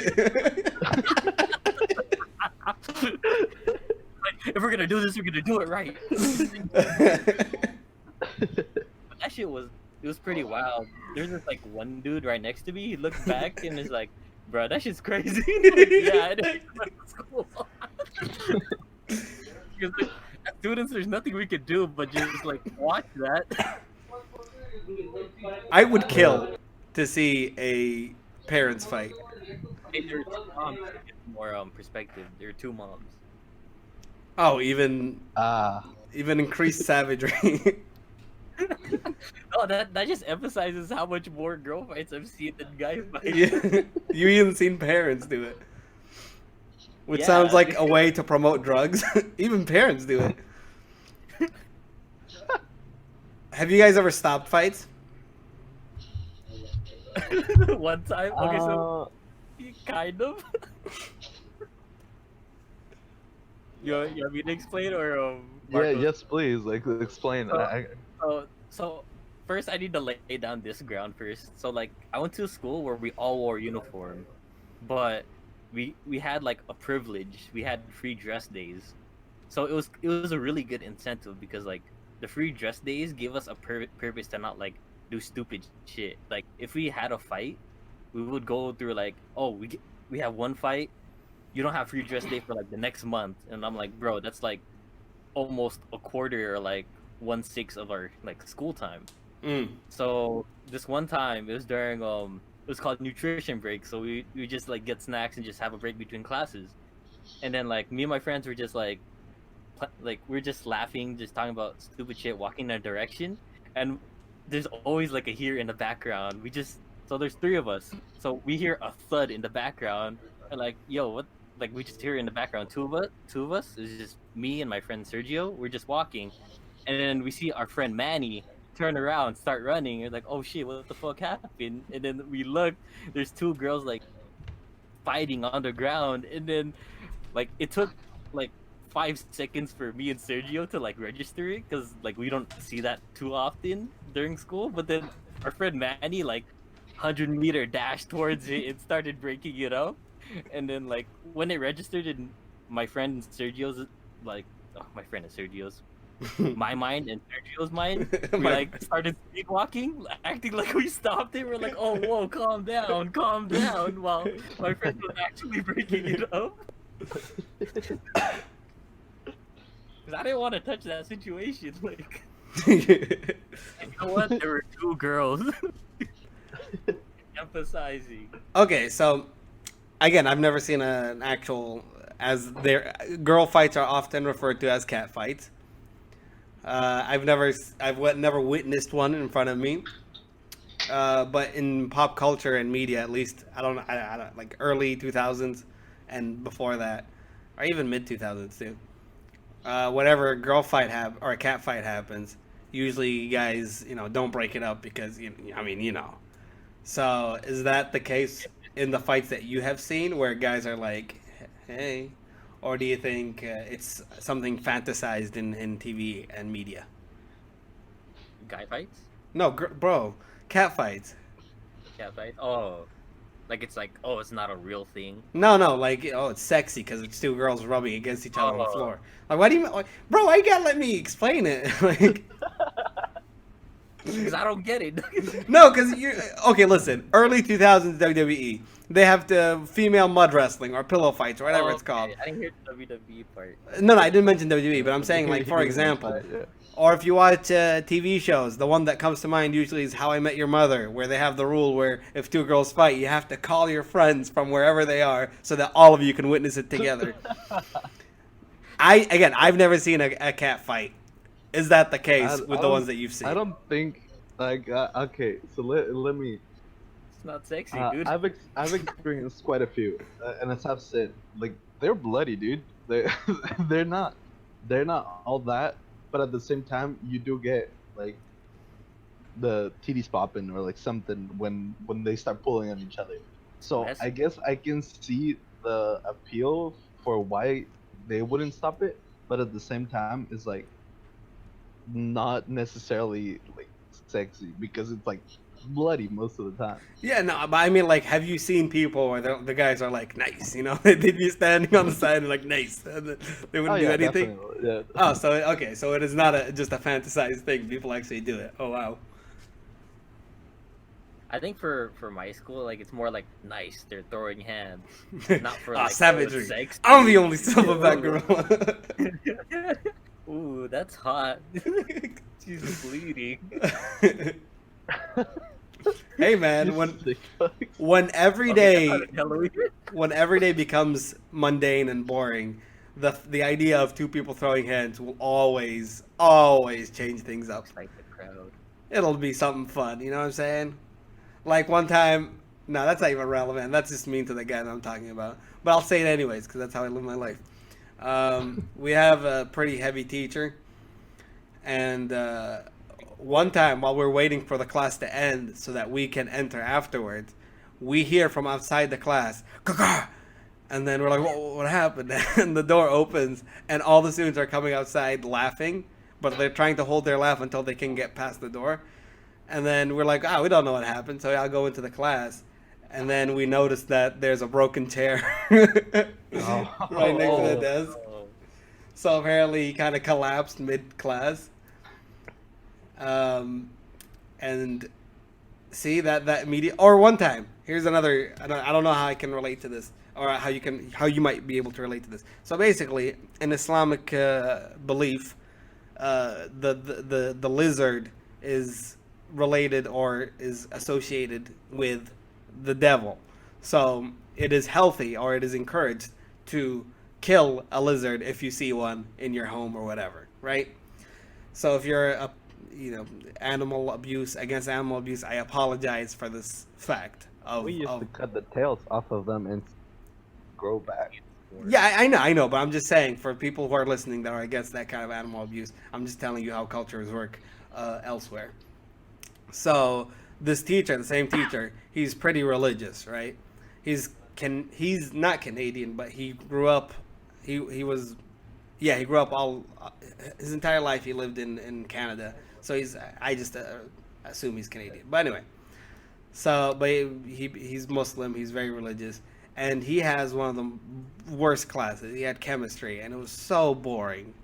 Like, if we're gonna do this, we're gonna do it right. But that shit was pretty wild. There's this like one dude right next to me. He looked back and is like, "Bro, that shit's crazy." Like, yeah, I didn't go to school. Because like, as students, there's nothing we could do but just like watch that. I would kill to see a parents fight. Hey, there are two moms to get more perspective. There are two moms. Oh, even Ah, increased savagery. Oh, that just emphasizes how much more girl fights I've seen than guy fights. Yeah. You even seen parents do it. Which Yeah. sounds like a way to promote drugs. Even parents do it. Have you guys ever stopped fights? One time, okay, so kind of. You want me to explain or yeah, Marco? yes, please, like, explain. So first I need to lay down this ground first. So like I went to a school where we all wore uniform, but we had like a privilege. We had free dress days, so it was a really good incentive because like the free dress days gave us a purpose to not like do stupid shit. Like if we had a fight, we would go through like, oh, we have one fight, you don't have free dress day for like the next month, and I'm like, bro, that's like almost a quarter or like 1/6 of our like school time. So this one time it was during it was called nutrition break, so we just like get snacks and just have a break between classes, and then like me and my friends were just like we're just laughing, just talking about stupid shit, walking in a direction, and there's always like a hear in the background. So there's three of us, so we hear a thud in the background, and like, yo, what? Like we just hear it in the background. Two of us. It's just me and my friend Sergio. We're just walking, and then we see our friend Manny turn around, start running. We're like, oh shit, what the fuck happened? And then we look. There's two girls like fighting on the ground, and then like it took like 5 seconds for me and Sergio to like register it, because like we don't see that too often during school. But then our friend Manny like 100-meter dash towards it and started breaking it up. And then like when it registered in my friend Sergio's, like, oh, my friend and Sergio's, my mind and Sergio's mind, we like started sleepwalking, acting like we stopped it. We're like, oh whoa, calm down, while my friend was actually breaking it up. Because I didn't want to touch that situation. Like, you know what? There were two girls. Emphasizing. Okay, so again, I've never seen an actual, as their girl fights are often referred to as cat fights. I've never witnessed one in front of me. But in pop culture and media, at least, I don't like early 2000s and before that, or even mid 2000s too. Whenever a girl fight or a cat fight happens, usually guys, don't break it up because So is that the case in the fights that you have seen, where guys are like, hey, or do you think it's something fantasized in TV and media? Guy fights? No, bro, cat fights. Cat fights? Oh, like it's like, oh, it's not a real thing. No, like, oh, it's sexy because it's two girls rubbing against each other on the floor. Like, why do you, bro? Why you gotta let me explain it? Like, because I don't get it. No, because okay. Listen, early 2000s WWE, they have the female mud wrestling or pillow fights or whatever it's called. I didn't hear the WWE part. No, I didn't mention WWE, but I'm saying, like, for example, or if you watch TV shows, the one that comes to mind usually is How I Met Your Mother, where they have the rule where if two girls fight, you have to call your friends from wherever they are so that all of you can witness it together. I've never seen a cat fight. Is that the case with the ones that you've seen? I don't think, like, okay, so let me. It's not sexy, dude. I've experienced quite a few, and as I've said, like, they're bloody, dude. They're not all that, but at the same time, you do get like the titties popping or like something when they start pulling on each other. So I guess I can see the appeal for why they wouldn't stop it, but at the same time, it's like not necessarily like sexy because it's like bloody most of the time. Yeah, no, but I mean, like, have you seen people where the guys are like, nice, they'd be standing on the side and like, nice, and they wouldn't do anything? Yeah. Oh, so okay, so it is not just a fantasized thing. People actually do it. Oh, wow. I think for my school, like, it's more like nice. They're throwing hands, not for like savagery. Sex. I'm the only silverback girl. Ooh, that's hot. She's bleeding. Hey man, when every day becomes mundane and boring, the idea of two people throwing hands will always change things up. Like the crowd. It'll be something fun, you know what I'm saying? Like one time, no, that's not even relevant. That's just mean to the guy that I'm talking about. But I'll say it anyways because that's how I live my life. We have a pretty heavy teacher, and one time while we're waiting for the class to end so that we can enter afterwards, we hear from outside the class, "Caca!" And then we're like, what happened? And the door opens, and all the students are coming outside laughing, but they're trying to hold their laugh until they can get past the door. And then we're like, we don't know what happened, so I'll go into the class. And then we notice that there's a broken chair right next to the desk. So apparently he kind of collapsed mid-class. And see that media. Or one time, here's another. I don't know how I can relate to this, or how you might be able to relate to this. So basically, in Islamic belief, the lizard is related or is associated with the devil. So it is healthy or it is encouraged to kill a lizard if you see one in your home or whatever, right? So if you're animal abuse against animal abuse, I apologize for this fact of. We used to cut the tails off of them and grow back. Yeah, I know, but I'm just saying for people who are listening that are against that kind of animal abuse, I'm just telling you how cultures work elsewhere. So this teacher, the same teacher, he's pretty religious, right? He's not Canadian, but he grew up. He was, yeah, he grew up all his entire life. He lived in Canada, so I just assume he's Canadian. But anyway, but he's Muslim. He's very religious, and he has one of the worst classes. He had chemistry, and it was so boring.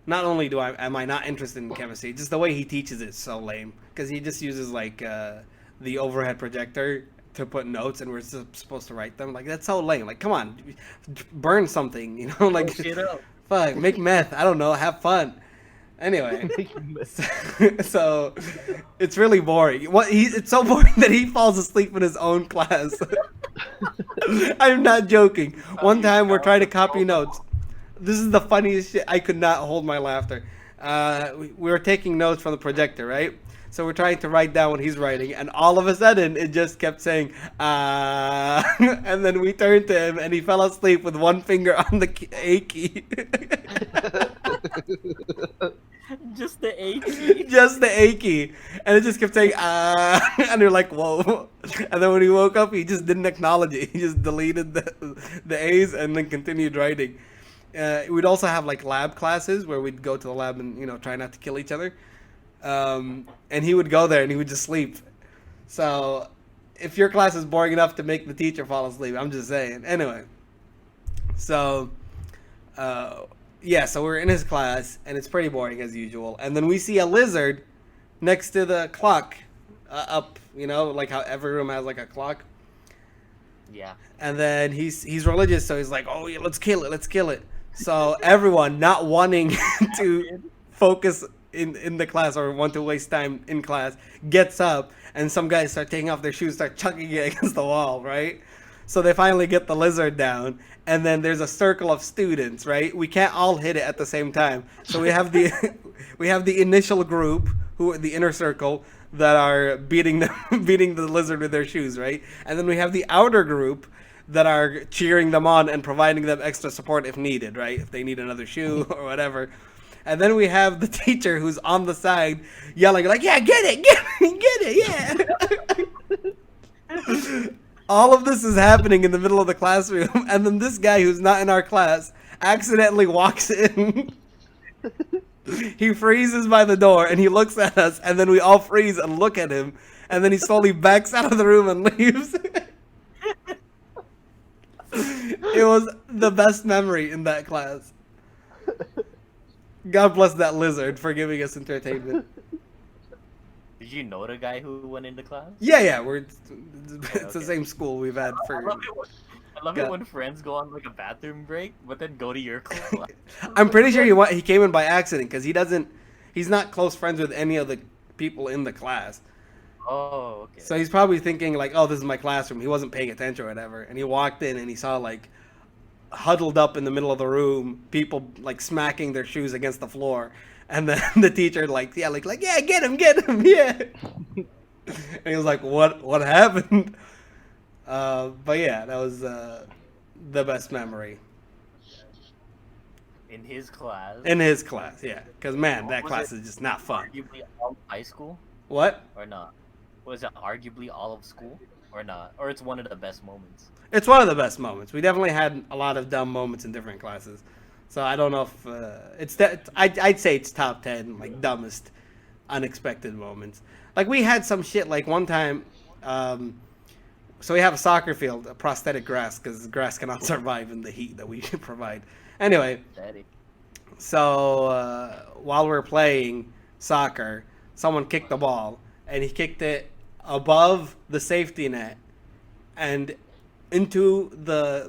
Not only am I not interested in chemistry, just the way he teaches it is so lame. Because he just uses like the overhead projector to put notes, and we're supposed to write them. Like that's so lame. Like come on, burn something, like Shit up. fuck, make meth. I don't know, have fun. Anyway, so it's really boring. It's so boring that he falls asleep in his own class. I'm not joking. One time we're trying to copy notes. This is the funniest shit. I could not hold my laughter. We were taking notes from the projector, right? So we're trying to write down what he's writing, and all of a sudden it just kept saying, and then we turned to him, and he fell asleep with one finger on the A key. Just the A key. Just the A key. And it just kept saying, and you're like, whoa. And then when he woke up, he just didn't acknowledge it. He just deleted the A's and then continued writing. We'd also have like lab classes where we'd go to the lab and try not to kill each other, and he would go there and he would just sleep. So if your class is boring enough to make the teacher fall asleep, I'm just saying. Anyway, so so we're in his class and it's pretty boring as usual, and then we see a lizard next to the clock up, like how every room has like a clock. Yeah. And then he's religious, so he's like, oh yeah, let's kill it. So everyone not wanting to focus in the class or want to waste time in class gets up, and some guys start taking off their shoes, start chucking it against the wall, right? So they finally get the lizard down, and then there's a circle of students, right? We can't all hit it at the same time. So we have the initial group, who are the inner circle, that are beating the lizard with their shoes, right? And then we have the outer group that are cheering them on and providing them extra support if needed, right? If they need another shoe or whatever. And then we have the teacher who's on the side yelling like, yeah, get it, yeah. All of this is happening in the middle of the classroom, and then this guy who's not in our class accidentally walks in. He freezes by the door, and he looks at us, and then we all freeze and look at him, and then he slowly backs out of the room and leaves. It was the best memory in that class. God bless that lizard for giving us entertainment. Did you know the guy who went into class? Yeah, it's Okay. the same school we've had for... I love it when friends go on like a bathroom break, but then go to your class. I'm pretty sure he came in by accident because he's not close friends with any of the people in the class. Oh, okay. So he's probably thinking like, oh, this is my classroom. He wasn't paying attention or whatever. And he walked in and he saw like huddled up in the middle of the room, people like smacking their shoes against the floor. And then the teacher yeah, get him, yeah. And he was like, what happened? But yeah, that was the best memory. In his class? In his class, yeah. Because, man, that Was class it is just not fun. Arguably all of high school? What? Or not? Was it arguably all of school? Or not? Or it's one of the best moments? It's one of the best moments. We definitely had a lot of dumb moments in different classes. So I don't know if it's that. I'd say it's top 10, like, dumbest, unexpected moments. Like, we had some shit, like, one time... So we have a soccer field, a prosthetic grass, because grass cannot survive in the heat that we provide. Anyway, Daddy. so while we're playing soccer, someone kicked the ball, and he kicked it above the safety net, and into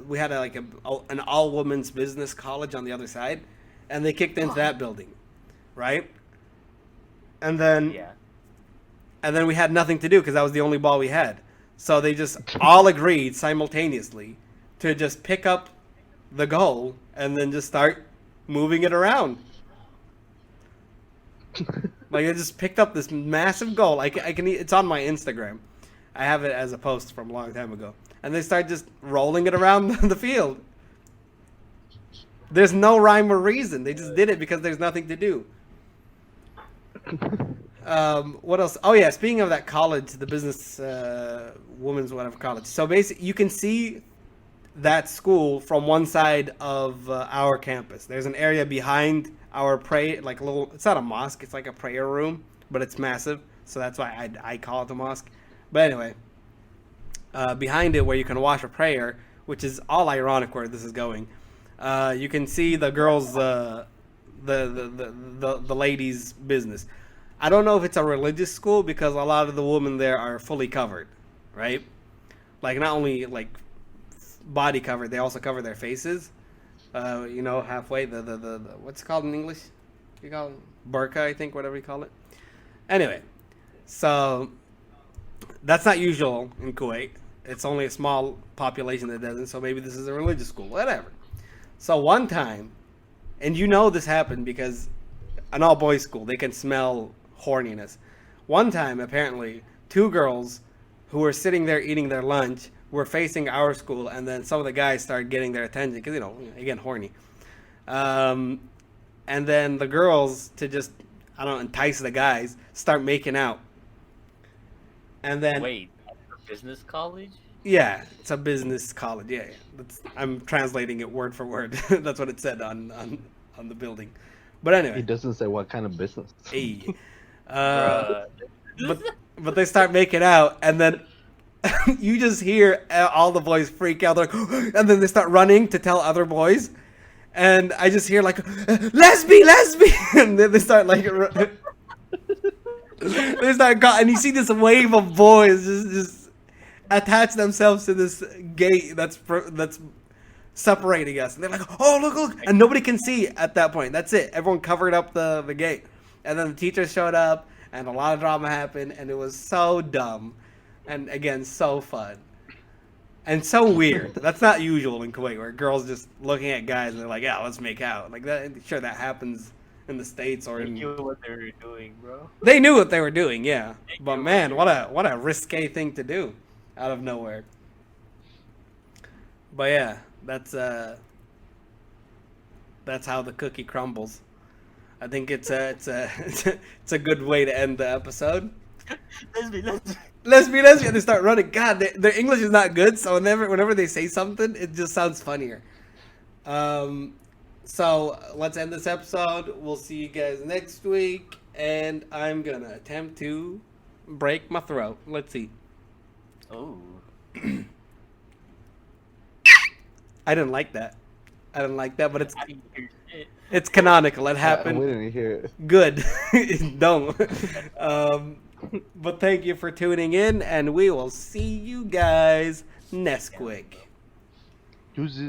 we had an all women's business college on the other side, and they kicked into that building, right? And then Yeah. and then we had nothing to do because that was the only ball we had. So they just all agreed simultaneously to just pick up the goal and then just start moving it around. Like I just picked up this massive goal. I can. It's on my Instagram. I have it as a post from a long time ago. And they start just rolling it around the field. There's no rhyme or reason. They just did it because there's nothing to do. What else? Oh yeah, speaking of that college, the business women's whatever college. So basically, you can see that school from one side of our campus. There's an area behind our like a little. It's not a mosque. It's like a prayer room, but it's massive. So that's why I call it a mosque. But anyway, behind it where you can watch a prayer, which is all ironic where this is going. You can see the girls, the ladies' business. I don't know if it's a religious school because a lot of the women there are fully covered, right? Like not only like body covered, they also cover their faces. Halfway. The what's it called in English? You call it burqa, I think, whatever you call it. Anyway, so that's not usual in Kuwait. It's only a small population that doesn't. So maybe this is a religious school, whatever. So one time, and this happened because an all-boys school, they can smell horniness. One time, apparently, two girls who were sitting there eating their lunch were facing our school, and then some of the guys started getting their attention because, again, horny. And then the girls, to just, entice the guys, start making out. And then... Wait, business college? Yeah, it's a business college. Yeah. I'm translating it word for word. That's what it said on the building. But anyway. He doesn't say what kind of business. Hey. But they start making out, and then you just hear all the boys freak out. They're like, and then they start running to tell other boys. And I just hear like, lesbian! And then they start like... and you see this wave of boys just attach themselves to this gate that's separating us, and they're like, "Oh, look!" And nobody can see at that point. That's it. Everyone covered up the gate, and then the teacher showed up, and a lot of drama happened, and it was so dumb, and again, so fun, and so weird. That's not usual in Kuwait, where girls just looking at guys and they're like, "Yeah, let's make out." Like that. Sure, that happens in the States or in. They knew what they were doing, bro. They knew what they were doing, yeah. But man, what a risque thing to do, out of nowhere. But yeah, that's how the cookie crumbles. I think it's a good way to end the episode. Lesbian. They start running. God, their English is not good, so whenever they say something, it just sounds funnier. So let's end this episode. We'll see you guys next week, and I'm gonna attempt to break my throat. Let's see. Oh. I didn't like that, but it's canonical. It happened. We didn't hear it. Good. Don't. But thank you for tuning in, and we will see you guys next week. Deuces.